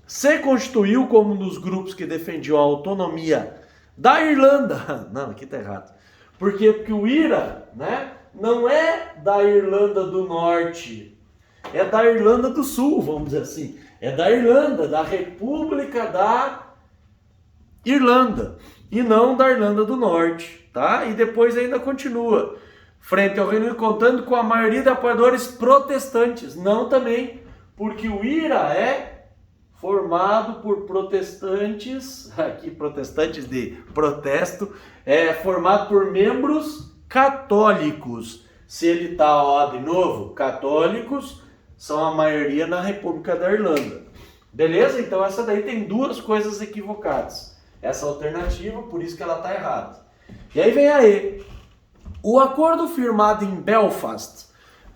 se constituiu como um dos grupos que defendiam a autonomia da Irlanda. Não, aqui está errado. Por quê? Porque o IRA, né, não é da Irlanda do Norte, é da Irlanda do Sul, vamos dizer assim. É da Irlanda, da República da Irlanda, e não da Irlanda do Norte, tá? E depois ainda continua. Frente ao Reino Unido, contando com a maioria de apoiadores protestantes. Não também, porque o IRA é formado por protestantes, aqui protestantes de protesto, é formado por membros católicos. Se ele está, ó, de novo, católicos, são a maioria na República da Irlanda. Beleza? Então essa daí tem duas coisas equivocadas. Essa alternativa, por isso que ela está errada. E aí vem a E. O acordo firmado em Belfast,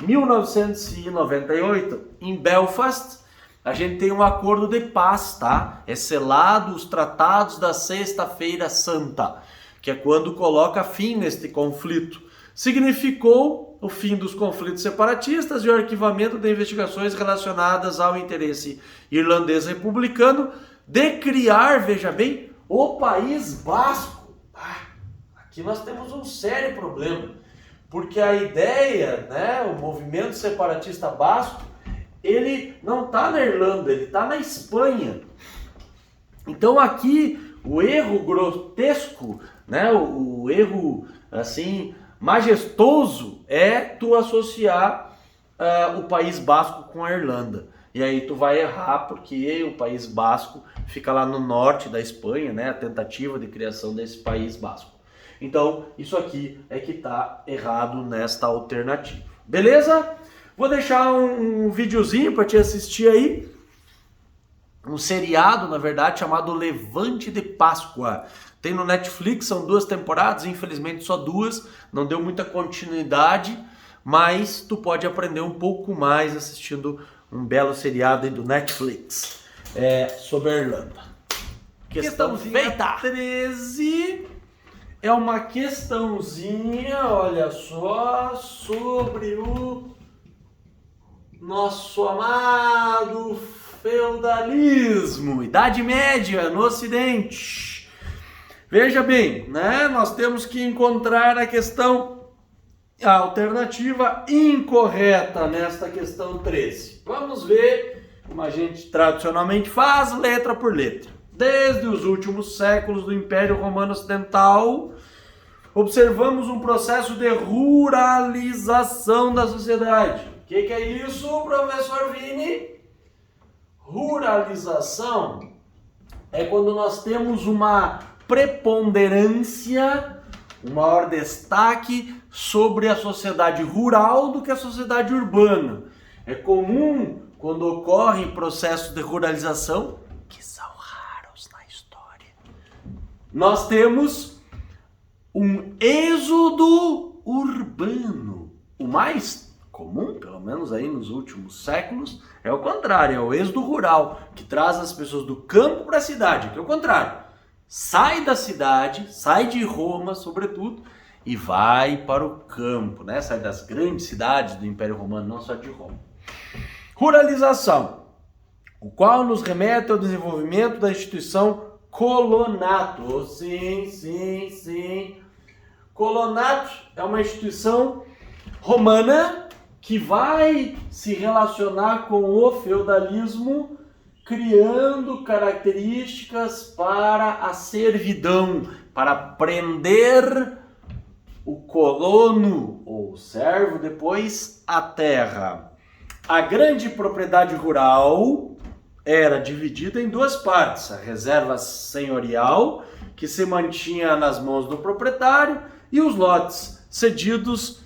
1998, em Belfast, a gente tem um acordo de paz, tá? É selado os tratados da Sexta-feira Santa, que é quando coloca fim neste conflito. Significou o fim dos conflitos separatistas e o arquivamento de investigações relacionadas ao interesse irlandês republicano de criar, veja bem, o País Basco. Aqui nós temos um sério problema, porque a ideia, né, o movimento separatista basco, ele não está na Irlanda, ele está na Espanha. Então aqui o erro grotesco, né, o erro assim majestoso é tu associar o País Basco com a Irlanda. E aí tu vai errar porque o País Basco fica lá no norte da Espanha, né, a tentativa de criação desse País Basco. Então, isso aqui é que está errado nesta alternativa. Beleza? Vou deixar um videozinho para te assistir aí. Um seriado, na verdade, chamado Levante de Páscoa. Tem no Netflix, são 2 temporadas, infelizmente só 2. Não deu muita continuidade, mas tu pode aprender um pouco mais assistindo um belo seriado aí do Netflix sobre a Irlanda. Questão feita! 13... é uma questãozinha, olha só, sobre o nosso amado feudalismo, Idade Média no Ocidente. Veja bem, né? Nós temos que encontrar a alternativa incorreta nesta questão 13. Vamos ver como a gente tradicionalmente faz, letra por letra. Desde os últimos séculos do Império Romano Ocidental, observamos um processo de ruralização da sociedade. O que é isso, professor Vini? Ruralização é quando nós temos uma preponderância, um maior destaque sobre a sociedade rural do que a sociedade urbana. É comum, quando ocorrem processos de ruralização, que são raros na história, nós temos um êxodo urbano. O mais comum, pelo menos aí nos últimos séculos, é o contrário, é o êxodo rural, que traz as pessoas do campo para a cidade, que é o contrário. Sai da cidade, sai de Roma, sobretudo, e vai para o campo, né? Sai das grandes cidades do Império Romano, não só de Roma. Ruralização, o qual nos remete ao desenvolvimento da instituição colonato. Sim. Colonato é uma instituição romana que vai se relacionar com o feudalismo, criando características para a servidão, para prender o colono ou servo depois à terra. A grande propriedade rural era dividida em duas partes: a reserva senhorial, que se mantinha nas mãos do proprietário, e os lotes cedidos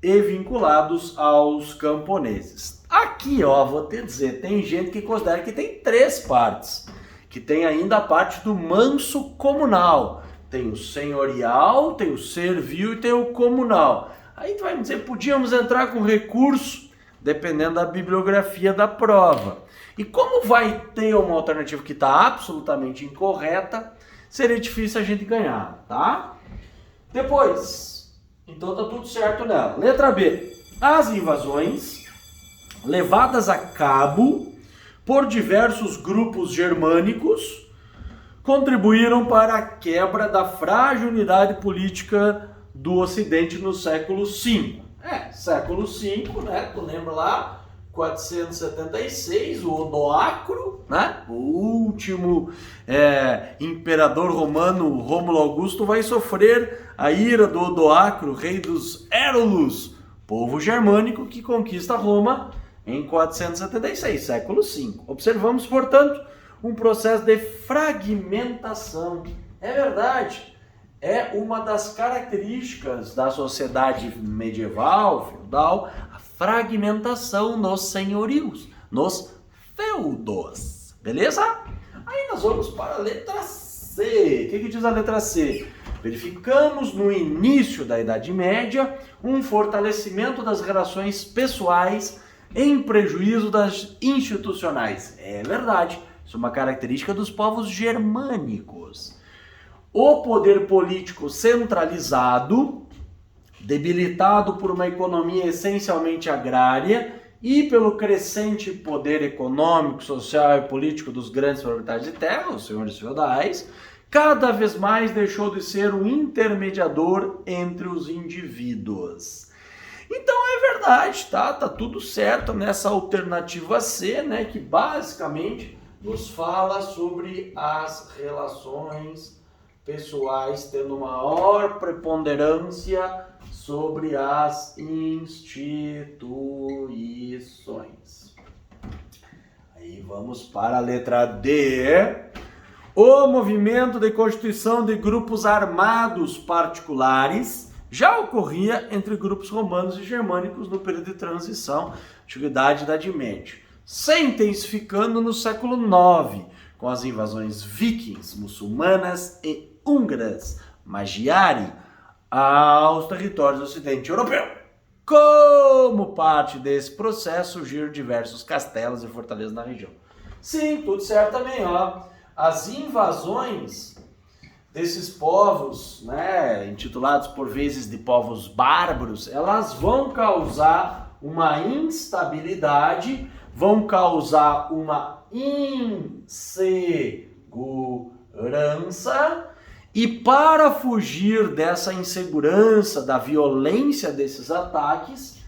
e vinculados aos camponeses. Aqui, vou te dizer, tem gente que considera que tem três partes, que tem ainda a parte do manso comunal. Tem o senhorial, tem o servil e tem o comunal. Aí tu vai me dizer, podíamos entrar com recurso, dependendo da bibliografia da prova. E como vai ter uma alternativa que está absolutamente incorreta, seria difícil a gente ganhar, tá? Depois, então tá tudo certo nela. Letra B. As invasões levadas a cabo por diversos grupos germânicos contribuíram para a quebra da frágil unidade política do Ocidente no século V. Século V, né? Tu lembra lá? 476, o Odoacro, né? O último imperador romano, Rômulo Augusto, vai sofrer a ira do Odoacro, rei dos Érulos, povo germânico que conquista Roma em 476, século V. Observamos, portanto, um processo de fragmentação. É verdade, é uma das características da sociedade medieval, feudal, a fragmentação nos senhorios, nos feudos. Beleza? Aí nós vamos para a letra C. O que diz a letra C? Verificamos no início da Idade Média um fortalecimento das relações pessoais em prejuízo das institucionais. É verdade, isso é uma característica dos povos germânicos. O poder político centralizado, debilitado por uma economia essencialmente agrária e pelo crescente poder econômico, social e político dos grandes proprietários de terra, os senhores feudais, cada vez mais deixou de ser um intermediador entre os indivíduos. Então é verdade, tá tudo certo nessa alternativa C, né, que basicamente nos fala sobre as relações pessoais tendo maior preponderância sobre as instituições. Aí vamos para a letra D. O movimento de constituição de grupos armados particulares já ocorria entre grupos romanos e germânicos no período de transição, Antiguidade e Idade Média, se intensificando no século IX, com as invasões vikings, muçulmanas e húngaras, Magiari, aos territórios do Ocidente Europeu. Como parte desse processo, surgiram diversos castelos e fortalezas na região. Sim, tudo certo também, As invasões desses povos, né, intitulados por vezes de povos bárbaros, elas vão causar uma instabilidade, vão causar uma insegurança, e para fugir dessa insegurança, da violência desses ataques,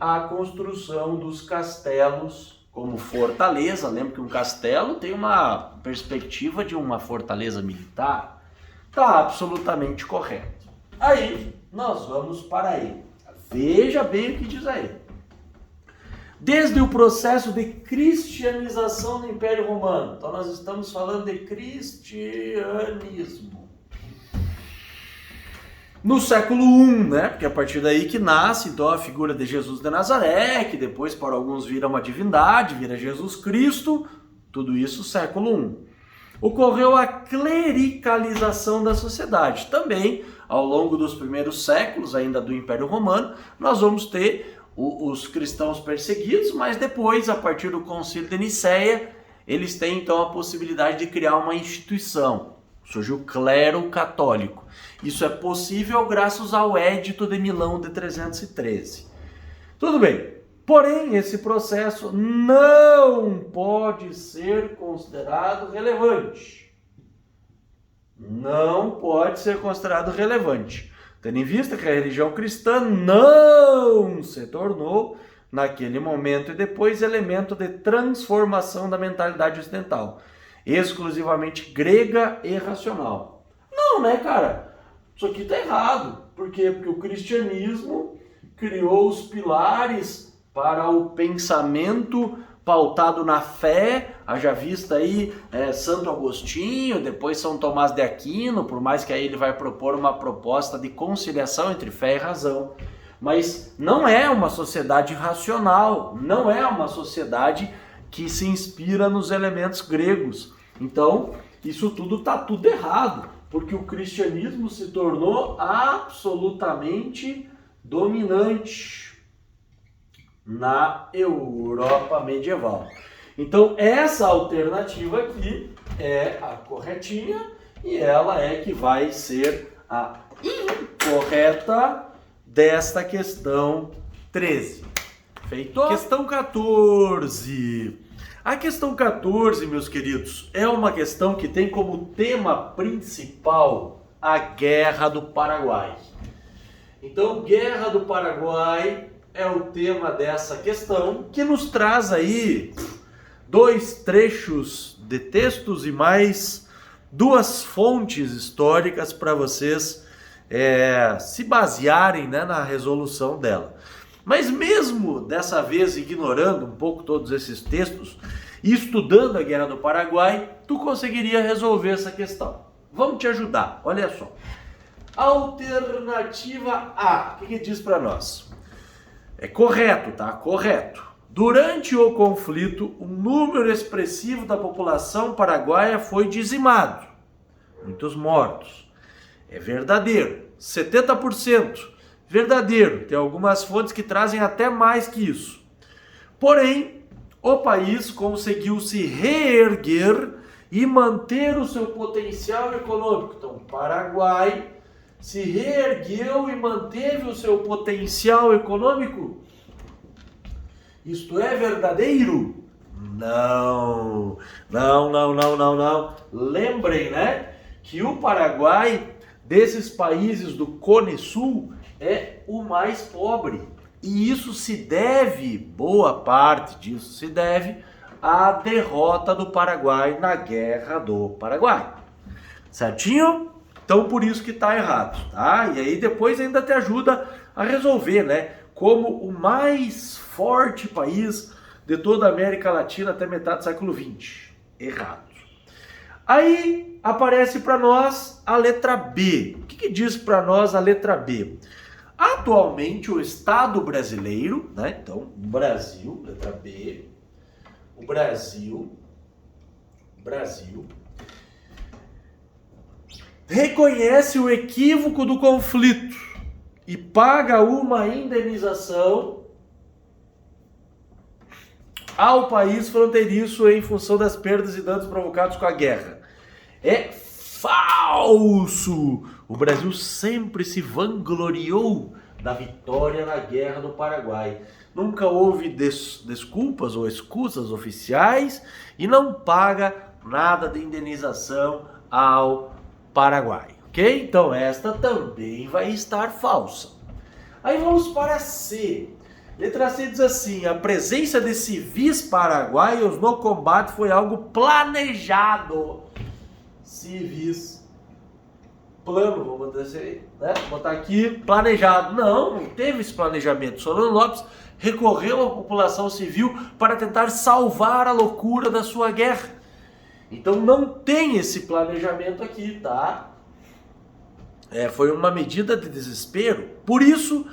a construção dos castelos como fortaleza. Lembra que um castelo tem uma perspectiva de uma fortaleza militar? Está absolutamente correto. Aí nós vamos para ele. Veja bem o que diz aí. Desde o processo de cristianização do Império Romano. Então nós estamos falando de cristianismo. No século I, né? Porque é a partir daí que nasce então a figura de Jesus de Nazaré, que depois para alguns vira uma divindade, vira Jesus Cristo, tudo isso século I. Ocorreu a clericalização da sociedade. Também, ao longo dos primeiros séculos ainda do Império Romano, nós vamos ter os cristãos perseguidos, mas depois, a partir do Concílio de Nicéia, eles têm então a possibilidade de criar uma instituição. Surge o clero católico. Isso é possível graças ao Édito de Milão de 313. Tudo bem. Porém, esse processo não pode ser considerado relevante. Não pode ser considerado relevante. Tendo em vista que a religião cristã não se tornou, naquele momento e depois, elemento de transformação da mentalidade ocidental, exclusivamente grega e racional. Não, né, cara? Isso aqui tá errado. Por quê? Porque o cristianismo criou os pilares para o pensamento pautado na fé, haja vista aí Santo Agostinho, depois São Tomás de Aquino, por mais que aí ele vai propor uma proposta de conciliação entre fé e razão. Mas não é uma sociedade racional, não é uma sociedade que se inspira nos elementos gregos. Então, isso tudo está tudo errado, porque o cristianismo se tornou absolutamente dominante na Europa medieval. Então, essa alternativa aqui é a corretinha e ela é que vai ser a incorreta desta questão 13. Feito? Questão 14. A questão 14, meus queridos, é uma questão que tem como tema principal a Guerra do Paraguai. Então, Guerra do Paraguai é o tema dessa questão, que nos traz aí 2 trechos de textos e mais 2 fontes históricas para vocês se basearem, né, na resolução dela. Mas mesmo dessa vez ignorando um pouco todos esses textos e estudando a Guerra do Paraguai, tu conseguiria resolver essa questão. Vamos te ajudar, olha só. Alternativa A, o que diz para nós? É correto, tá? Correto. Durante o conflito, um número expressivo da população paraguaia foi dizimado. Muitos mortos. É verdadeiro. 70%. Verdadeiro. Tem algumas fontes que trazem até mais que isso. Porém, o país conseguiu se reerguer e manter o seu potencial econômico. Então, o Paraguai se reergueu e manteve o seu potencial econômico. Isto é verdadeiro? Não. Lembrem, né, que o Paraguai, desses países do Cone Sul, é o mais pobre. E isso se deve, boa parte disso se deve, à derrota do Paraguai na Guerra do Paraguai. Certinho? Então, por isso que está errado, tá? E aí depois ainda te ajuda a resolver, né? Como o mais forte país de toda a América Latina até metade do século XX. Errado. Aí aparece para nós a letra B. O que diz para nós a letra B? Atualmente o Estado brasileiro, né? Então, Brasil, letra B, o Brasil reconhece o equívoco do conflito e paga uma indenização ao país fronteiriço em função das perdas e danos provocados com a guerra. É Falso! O Brasil sempre se vangloriou da vitória na Guerra do Paraguai. Nunca houve desculpas ou escusas oficiais e não paga nada de indenização ao Paraguai, ok? Então esta também vai estar falsa. Aí vamos para C. Letra C diz assim: a presença de civis paraguaios no combate foi algo planejado. Civis. Plano, vou botar aqui, planejado. Não teve esse planejamento. Solano Lopes recorreu à população civil para tentar salvar a loucura da sua guerra. Então não tem esse planejamento aqui, tá? Foi uma medida de desespero. Por isso,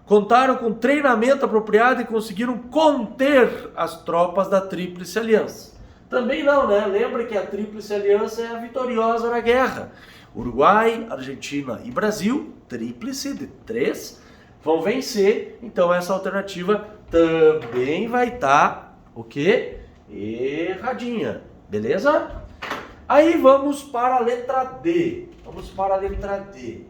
contaram com treinamento apropriado e conseguiram conter as tropas da Tríplice Aliança. Também não, né? Lembra que a Tríplice Aliança é a vitoriosa na guerra. Uruguai, Argentina e Brasil, tríplice de 3, vão vencer. Então essa alternativa também vai estar, o quê? Erradinha, beleza? Aí vamos para a letra D. Vamos para a letra D.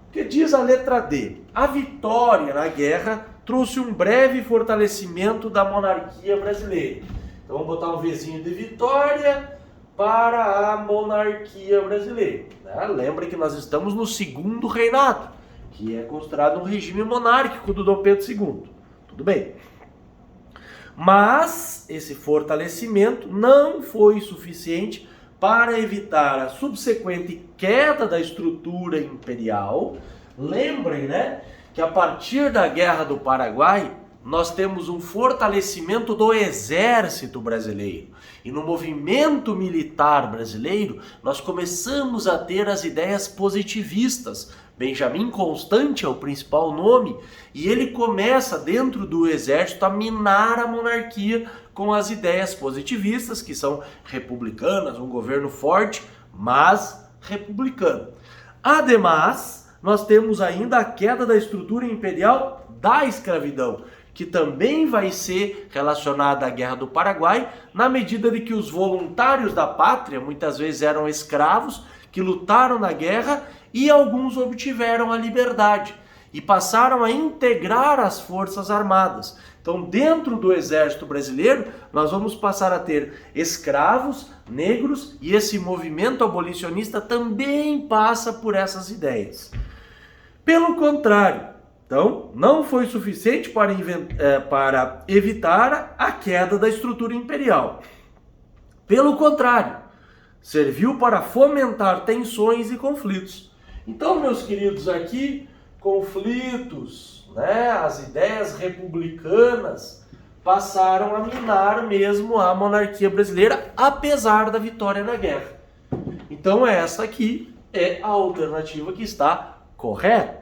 O que diz a letra D? A vitória na guerra trouxe um breve fortalecimento da monarquia brasileira. Então vamos botar um Vzinho de vitória para a monarquia brasileira. Né? Lembra que nós estamos no segundo reinado, que é considerado um regime monárquico do Dom Pedro II. Tudo bem. Mas esse fortalecimento não foi suficiente para evitar a subsequente queda da estrutura imperial. Lembrem, né, que a partir da Guerra do Paraguai, nós temos um fortalecimento do exército brasileiro. E no movimento militar brasileiro, nós começamos a ter as ideias positivistas. Benjamin Constant é o principal nome, e ele começa dentro do exército a minar a monarquia com as ideias positivistas, que são republicanas, um governo forte, mas republicano. Ademais, nós temos ainda a queda da estrutura imperial da escravidão, que também vai ser relacionada à Guerra do Paraguai, na medida de que os voluntários da pátria muitas vezes eram escravos, que lutaram na guerra e alguns obtiveram a liberdade e passaram a integrar as forças armadas. Então, dentro do exército brasileiro, nós vamos passar a ter escravos, negros, e esse movimento abolicionista também passa por essas ideias. Pelo contrário, então, não foi suficiente para evitar a queda da estrutura imperial. Pelo contrário, serviu para fomentar tensões e conflitos. Então, meus queridos, aqui, conflitos, né, as ideias republicanas passaram a minar mesmo a monarquia brasileira, apesar da vitória na guerra. Então, essa aqui é a alternativa que está correta.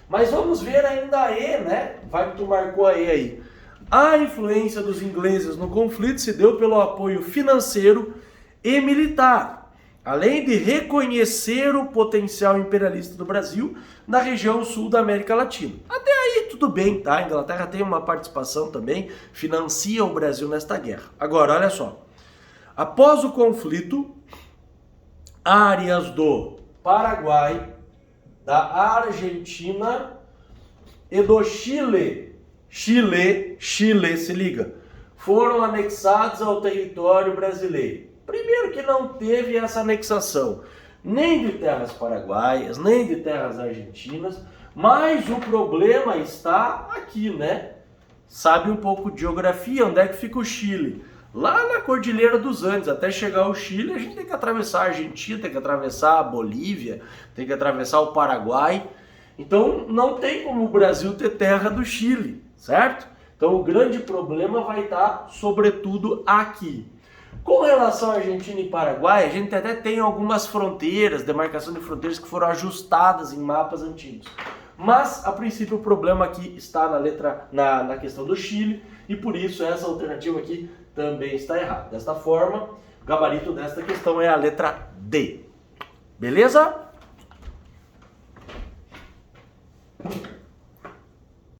Mas vamos ver ainda a E, né? Vai que tu marcou a E aí. A influência dos ingleses no conflito se deu pelo apoio financeiro e militar, além de reconhecer o potencial imperialista do Brasil na região sul da América Latina. Até aí tudo bem, tá? A Inglaterra tem uma participação também, financia o Brasil nesta guerra. Agora, olha só. Após o conflito, áreas do Paraguai, da Argentina e do Chile, se liga, foram anexados ao território brasileiro. Primeiro que não teve essa anexação, nem de terras paraguaias, nem de terras argentinas, mas o problema está aqui, né? Sabe um pouco de geografia, onde é que fica o Chile? Lá na Cordilheira dos Andes, até chegar ao Chile, a gente tem que atravessar a Argentina, tem que atravessar a Bolívia, tem que atravessar o Paraguai. Então não tem como o Brasil ter terra do Chile, certo? Então o grande problema vai estar, sobretudo, aqui. Com relação à Argentina e Paraguai, a gente até tem algumas fronteiras, demarcação de fronteiras que foram ajustadas em mapas antigos. Mas, a princípio, o problema aqui está na questão do Chile, e por isso essa alternativa aqui também está errada. Desta forma, o gabarito desta questão é a letra D. Beleza?